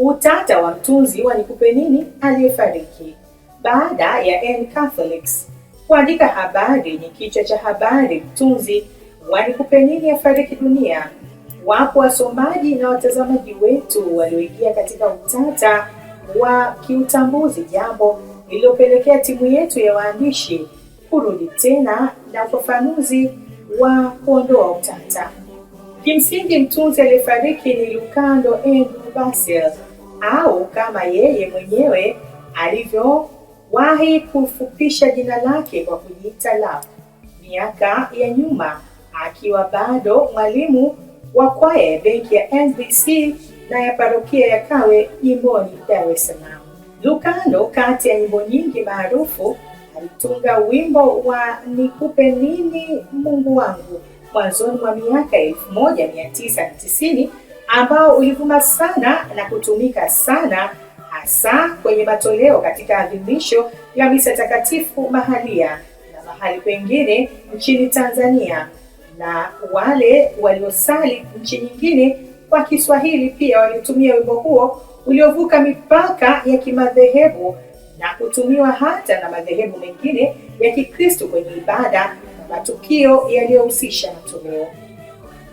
Utata wa mtunzi wa Nikupe Nini aliyefariki. Baada ya N Catholics kuandika habari yenye kichwa cha habari mtunzi wa Nikupe Nini afariki dunia, wapo wasomaji na watazamaji wetu walioingia katika utata wa kiutambuzi, jambo lililopelekea timu yetu ya waandishi kurudi tena na ufafanuzi wa kuondoa utata. Kimsingi mtunzi aliyefariki ni Lukando Andrew Basil, au kama yeye mwenyewe alivyowahi kufupisha jina lake kwa kujiita Lap, miaka ya nyuma akiwa bado mwalimu wa kwaya ya benki ya NBC na ya parokia ya Kawe jimboni Dar es Salaam. Lukando, kati ya nyimbo nyingi maarufu, alitunga wimbo wa Nikupe Nini Mungu Wangu mwanzoni mwa miaka 1990 ambao ulivuma sana na kutumika sana hasa kwenye matoleo katika adhimisho la misa takatifu mahalia na mahali pengine nchini Tanzania, na wale waliosali nchi nyingine kwa Kiswahili pia walitumia wimbo huo uliovuka mipaka ya kimadhehebu na kutumiwa hata na madhehebu mengine ya Kikristo kwenye ibada na matukio yaliyohusisha matoleo.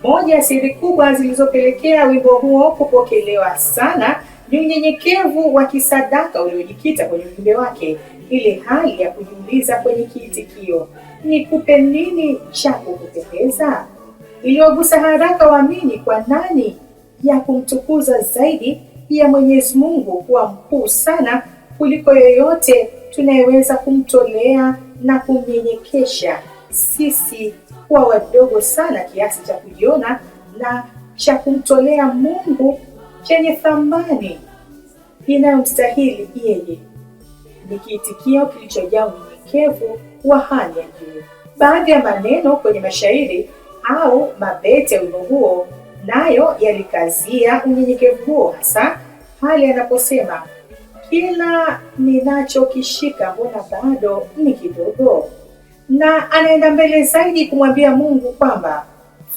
Moja ya siri kubwa zilizopelekea wimbo huo kupokelewa sana ni unyenyekevu wa kisadaka uliojikita kwenye ujumbe wake, ile hali ya kujiuliza kwenye kiitikio, nikupe nini cha kukupendeza, iliyogusa haraka waamini kwa nani ya kumtukuza zaidi ya Mwenyezi Mungu kuwa mkuu sana kuliko yoyote tunayeweza kumtolea na kumnyenyekesha sisi kuwa wadogo sana kiasi cha kujiona na cha kumtolea Mungu chenye thamani inayomstahili yeye. Ni kiitikio kilichojaa unyenyekevu wa hali ya juu. Baadhi ya maneno kwenye mashairi au mabeti ya wimbo huo nayo yalikazia unyenyekevu huo, hasa hali anaposema kila ninachokishika mbona bado ni kidogo, na anaenda mbele zaidi kumwambia Mungu kwamba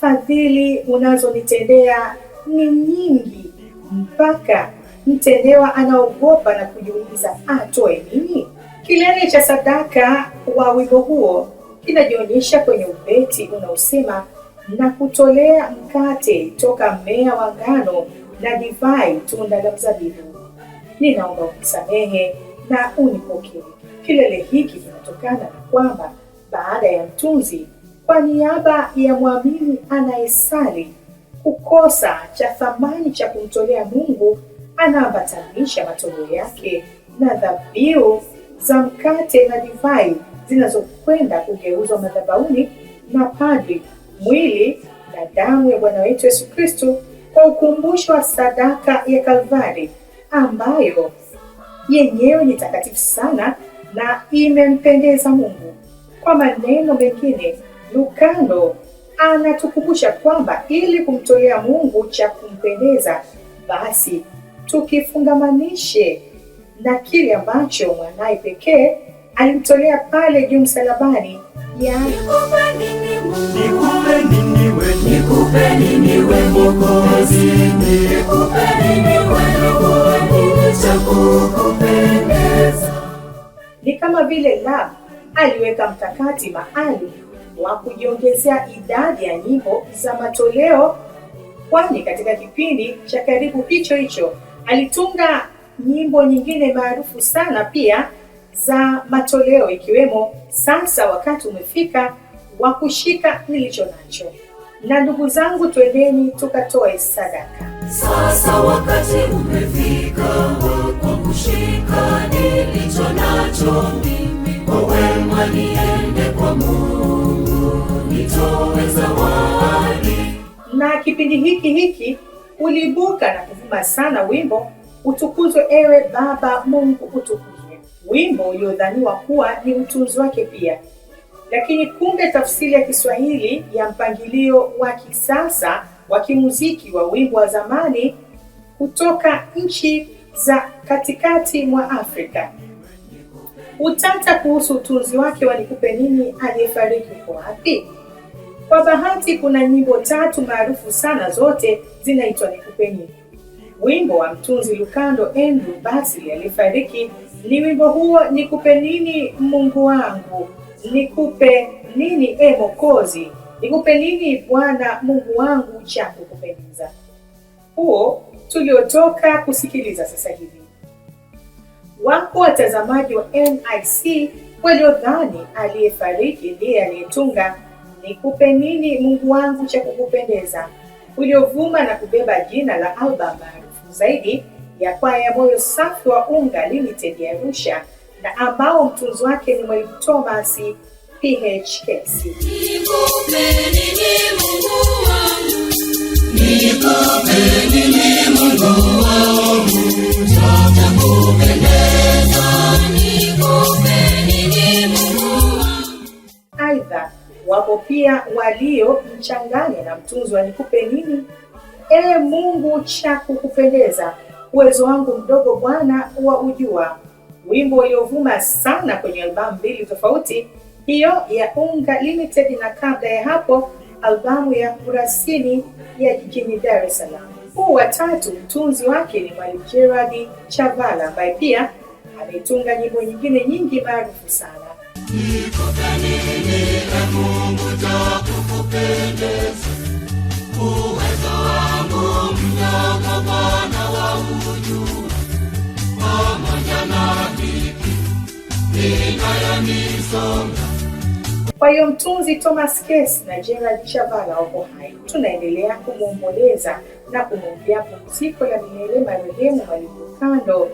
fadhili unazonitendea ni nyingi mpaka mtendewa anaogopa na kujiuliza atoe nini. Kilele cha sadaka wa wimbo huo kinajionyesha kwenye ubeti unaosema na kutolea mkate toka mmea wa ngano na divai tunda la mzabibu, ninaomba unisamehe na unipokee. Kilele hiki kinatokana na kwamba baada ya mtunzi kwa niaba ya mwamini anayesali kukosa cha thamani cha kumtolea Mungu, anaambatanisha matoleo yake na dhabihu za mkate na divai zinazokwenda kugeuzwa madhabahuni na padri, mwili na damu ya Bwana wetu Yesu Kristo, kwa ukumbusho wa sadaka ya Kalvari ambayo yenyewe ni takatifu sana na imempendeza Mungu. Kwa maneno mengine, Lukando anatukumbusha kwamba ili kumtolea Mungu cha kumpendeza, basi tukifungamanishe na kile ambacho mwanaye pekee alimtolea pale juu msalabani, nikupe nini we Mwokozi, nikupe nini we Roho cha kukupendeza. Ni kama vile Lap aliweka mkakati maalum wa kujiongezea idadi ya nyimbo za matoleo, kwani katika kipindi cha karibu hicho hicho alitunga nyimbo nyingine maarufu sana pia za matoleo, ikiwemo sasa wakati umefika wa kushika nilicho nacho na ndugu zangu twendeni tukatoe sadaka. Sasa wakati umefika wa kushika nilicho nacho, kwa wema niende kwa Mungu nitoe zawadi. Na kipindi hiki uliibuka na kuvuma sana wimbo Utukuzwe ewe Baba Mungu utukuzwe, wimbo uliodhaniwa kuwa ni utunzi wake pia, lakini kumbe tafsiri ya Kiswahili ya mpangilio wa kisasa wa kimuziki wa wimbo wa zamani kutoka nchi za katikati mwa Afrika. Utata kuhusu utunzi wake wa Nikupe Nini aliyefariki uko wapi? Kwa bahati kuna nyimbo 3 maarufu sana, zote zinaitwa Nikupe Nini. Wimbo wa mtunzi Lukando Andrew Basili aliyefariki ni wimbo huo, nikupe nini Mungu wangu, nikupe nini Mwokozi, nikupe nini Bwana Mungu wangu cha kukupendeza, huo tuliotoka kusikiliza sasa hivi. Wapo watazamaji wa NIC waliodhani aliyefariki ndiye aliyetunga nikupe nini Mungu wangu cha kukupendeza, uliovuma na kubeba jina la albamu maarufu zaidi ya kwaya ya Moyo Safi wa Unga Limited ya Arusha, na ambao mtunzi wake ni Mwalimu Thomas PHKC. Nikupe nini Mungu wangu, nikupe nini Mungu wangu cha kukupendeza, nikupe nini Mungu wangu. Aidha, wapo pia waliomchanganya na mtunzi wa nikupe nini Mungu cha kukupendeza, uwezo wangu mdogo Bwana wa ujua, wimbo uliovuma sana kwenye albamu mbili tofauti, hiyo ya Unga Limited na kabla ya hapo albamu ya Kurasini ya jijini Dar es Salaam. Huu wa tatu mtunzi wake ni Mwalimu Gerard Chavala ambaye pia ametunga nyimbo nyingine nyingi maarufu sana. Nikupe nini Mungu cha kukupendeza, uwezo wangu mdogo Bwana wa ujua, pamoja na dhiki inayonisonga. Kwa hiyo mtunzi Thomas Kesi na Gerard Chavala wapo hai. Tunaendelea kumwomboleza na kumwombea pumziko la milele marehemu Mwalimu Lukando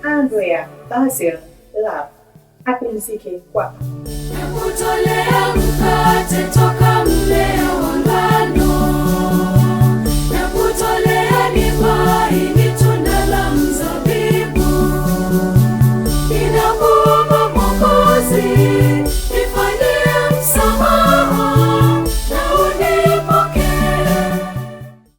Andrea Basil Love, apumzike kwa nakutolea mkate toka mmea